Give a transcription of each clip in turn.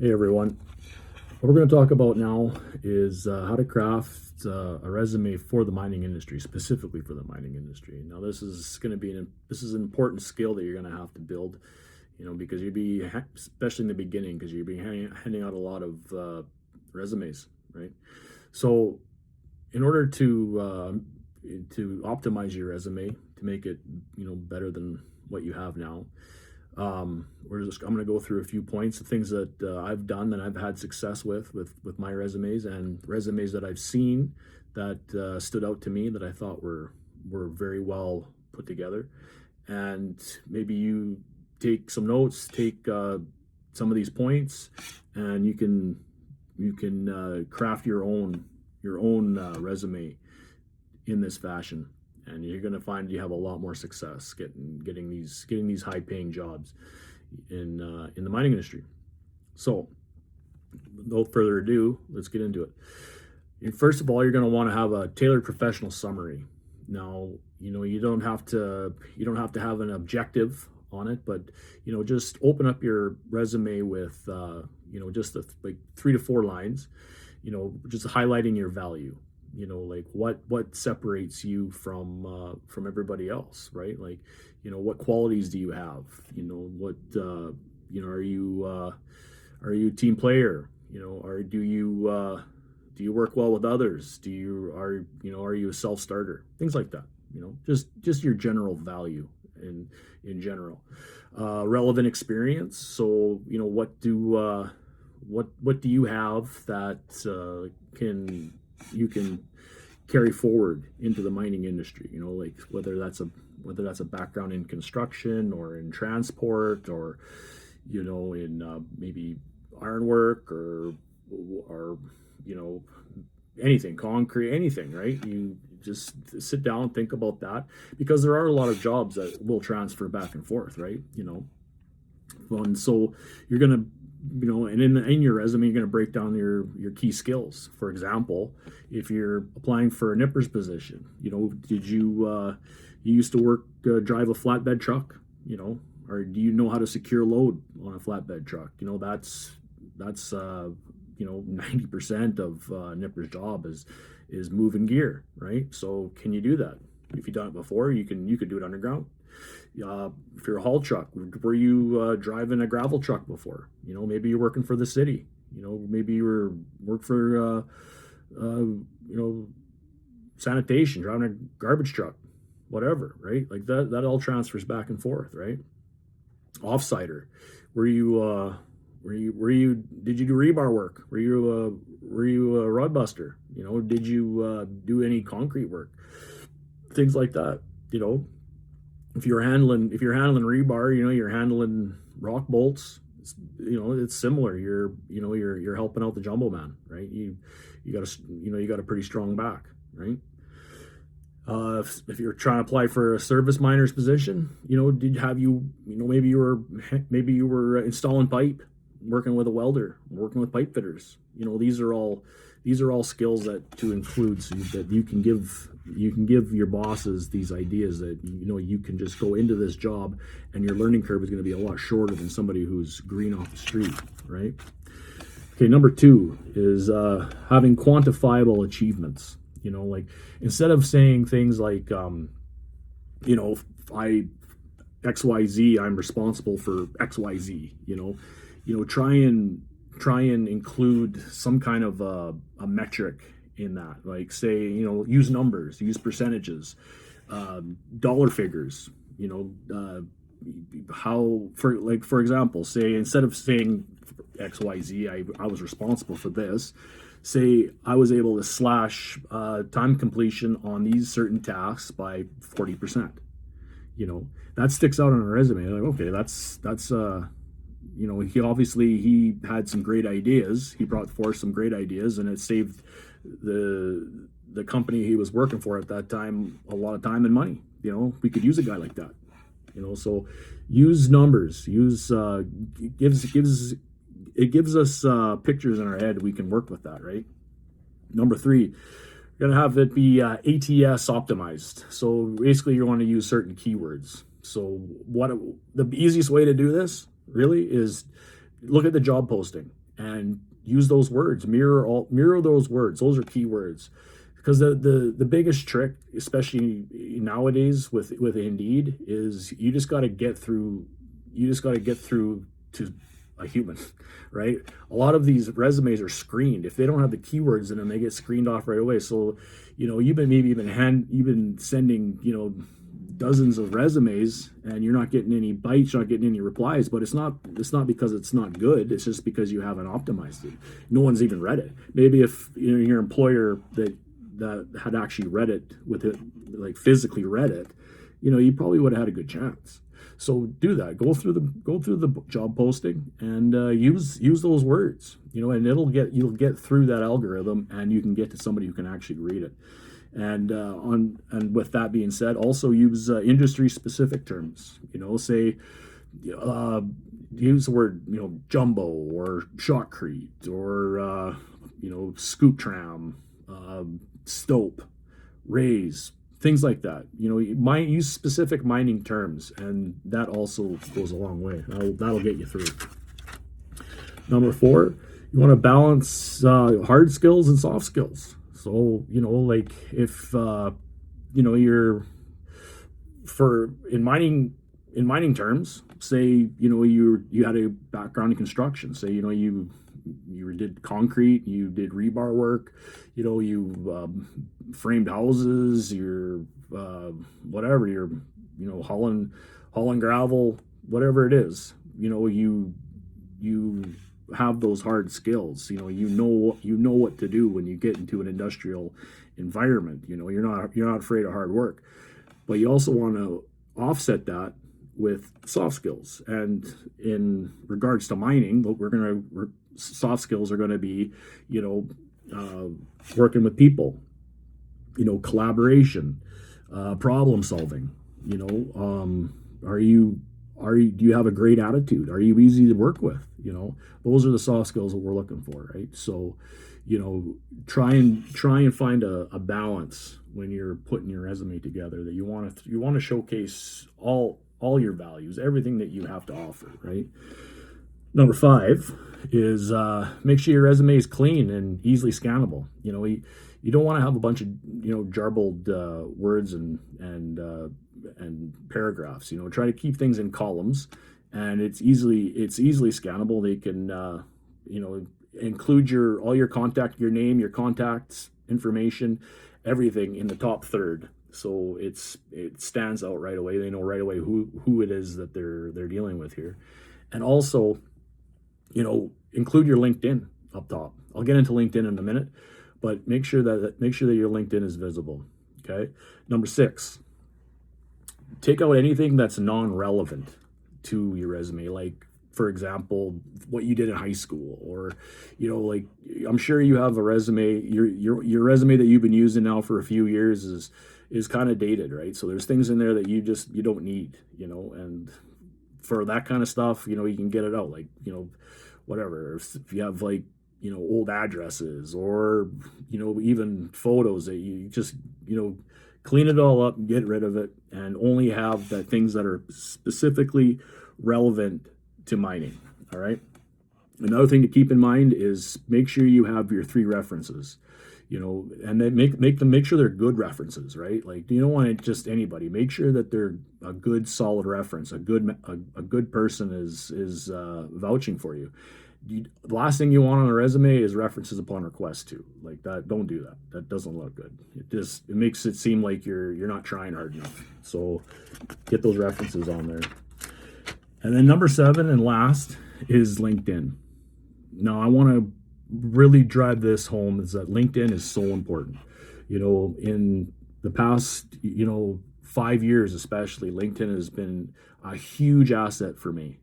Hey everyone. What we're going to talk about now is how to craft a resume for the mining industry, specifically for the mining industry. Now, this is going to be this is an important skill that you're going to have to build, because especially in the beginning, because you'll be handing out a lot of resumes, right? So, in order to optimize your resume to make it better than what you have now, I'm going to go through a few points of things that I've done that I've had success with my resumes, and resumes that I've seen that stood out to me that I thought were very well put together. And maybe you take some notes, take some of these points, and you can craft your own resume in this fashion, and you're going to find you have a lot more success getting these high paying jobs in the mining industry. So, without further ado, let's get into it. And first of all, you're going to want to have a tailored professional summary. Now, you don't have to have an objective on it, but just open up your resume with just like 3 to 4 lines, just highlighting your value, like what separates you from everybody else, right? Like, what qualities do you have? What are you a team player? Or do you work well with others? Are you a self-starter? Things like that. Just your general value in general. Relevant experience. So, what do you have that you can carry forward into the mining industry? Like whether that's a background in construction or in transport, or in maybe ironwork, or anything, concrete, anything, right? You just sit down and think about that, because there are a lot of jobs that will transfer back and forth, right? And so you're gonna and in your resume, you're going to break down your key skills. For example, if you're applying for a nipper's position, did you used to drive a flatbed truck, or do you know how to secure load on a flatbed truck? That's 90% of nipper's job is moving gear, right? So can you do that? If you've done it before, you could do it underground. If you're a haul truck, were you driving a gravel truck before? Maybe you're working for the city. Maybe you work for sanitation, driving a garbage truck, whatever, right? Like that all transfers back and forth, right? Offsider, were you did you do rebar work? Were you a rod buster? Did you do any concrete work? Things like that. If you're handling rebar, you're handling rock bolts. It's similar. You're helping out the jumbo man, right? You got a pretty strong back, right? If you're trying to apply for a service miner's position, maybe you were installing pipe, working with a welder, working with pipe fitters. These are all skills that to include, so that you can give your bosses these ideas that you can just go into this job, and your learning curve is going to be a lot shorter than somebody who's green off the street, right? Okay, number 2 is having quantifiable achievements. Like, instead of saying things like I XYZ, I'm responsible for XYZ, try and include some kind of a metric in that. Like, say, use numbers, use percentages, dollar figures. For example, say, instead of saying XYZ, I was responsible for this, say I was able to slash time completion on these certain tasks by 40%. That sticks out on a resume. Like, okay, that's he had some great ideas. He brought forth some great ideas, and it saved the company he was working for at that time a lot of time and money. We could use a guy like that. So use numbers. It gives us pictures in our head. We can work with that, right? Number 3, you're gonna have it be ATS optimized. So basically, you want to use certain keywords. So the easiest way to do this really is look at the job posting and use those words, mirror those words. Those are key words. Because the biggest trick, especially nowadays with Indeed, is you just got to get through to a human, right? A lot of these resumes are screened. If they don't have the keywords in them, they get screened off right away. So, you've been sending, dozens of resumes, and you're not getting any bites, you're not getting any replies. But it's not because it's not good. It's just because you haven't optimized it. No one's even read it. Maybe if your employer that had actually read it with it, like physically read it, you probably would have had a good chance. So do that. Go through the job posting and use those words. And you'll get through that algorithm, and you can get to somebody who can actually read it. And with that being said, also use industry specific terms. Say use the word jumbo or shotcrete or scoop tram, stope, raise, things like that. Use specific mining terms, and that also goes a long way. That'll get you through. Number 4, you want to balance hard skills and soft skills. So like if you're in mining terms, say you had a background in construction, say you did concrete, you did rebar work, you framed houses, you're whatever, you're hauling gravel, whatever it is, you have those hard skills. You know what to do when you get into an industrial environment. You're not afraid of hard work, but you also want to offset that with soft skills. And in regards to mining, soft skills are going to be, working with people, collaboration, problem solving. Do you have a great attitude? Are you easy to work with? Those are the soft skills that we're looking for, right? So, try and find a balance when you're putting your resume together, that you want to showcase all your values, everything that you have to offer, right? Number 5 is make sure your resume is clean and easily scannable. You don't want to have a bunch of jarbled words and paragraphs. Try to keep things in columns, and it's easily scannable. They can include all your your name, your contacts information, everything in the top third. So it stands out right away. They know right away who it is that they're dealing with here. And also, include your LinkedIn up top. I'll get into LinkedIn in a minute, but make sure that your LinkedIn is visible. Okay. Number 6, take out anything that's non-relevant to your resume. Like, for example, what you did in high school, or like, I'm sure you have a resume. Your resume that you've been using now for a few years is kind of dated, right? So there's things in there that you don't need, and for that kind of stuff, you can get it out. Like, whatever. If you have like, old addresses, or, even photos that you just, clean it all up, get rid of it, and only have the things that are specifically relevant to mining. All right. Another thing to keep in mind is make sure you have your 3 references, and then make sure they're good references, right? Like, you don't want it just anybody. Make sure that they're a good, solid reference. A good person is vouching for you. The last thing you want on a resume is references upon request too. Like that, don't do that. That doesn't look good. It makes it seem like you're not trying hard enough. So get those references on there. And then number 7 and last is LinkedIn. Now, I want to really drive this home, is that LinkedIn is so important. In the past, 5 years especially, LinkedIn has been a huge asset for me.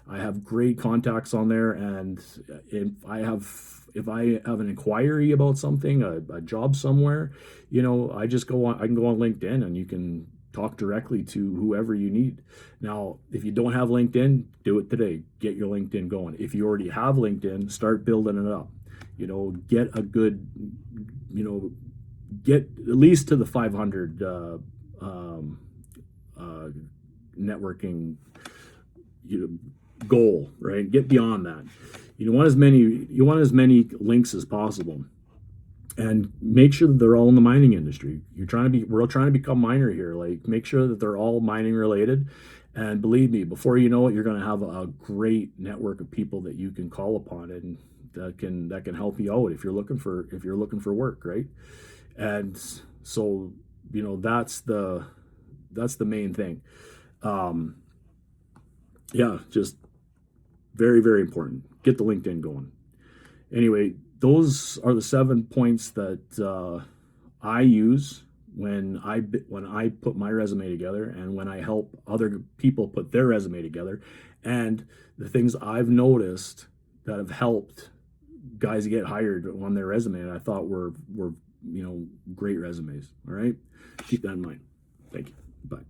I have great contacts on there, and if I have an inquiry about something, a job somewhere, I can go on LinkedIn, and you can talk directly to whoever you need. Now, if you don't have LinkedIn, do it today. Get your LinkedIn going. If you already have LinkedIn, start building it up. Get a good, get at least to the 500 networking goal, right? Get beyond that. You want as many links as possible, and make sure that they're all in the mining industry. We're trying to become miner here. Like, make sure that they're all mining related. And believe me, before you know it, you're going to have a great network of people that you can call upon, and that can help you out if you're looking for work, right? And so, that's the main thing. Um, yeah, just very, very important. Get the LinkedIn going. Anyway, those are the 7 points that I use when I put my resume together, and when I help other people put their resume together, and the things I've noticed that have helped guys get hired on their resume, and I thought were great resumes. All right, keep that in mind. Thank you. Bye.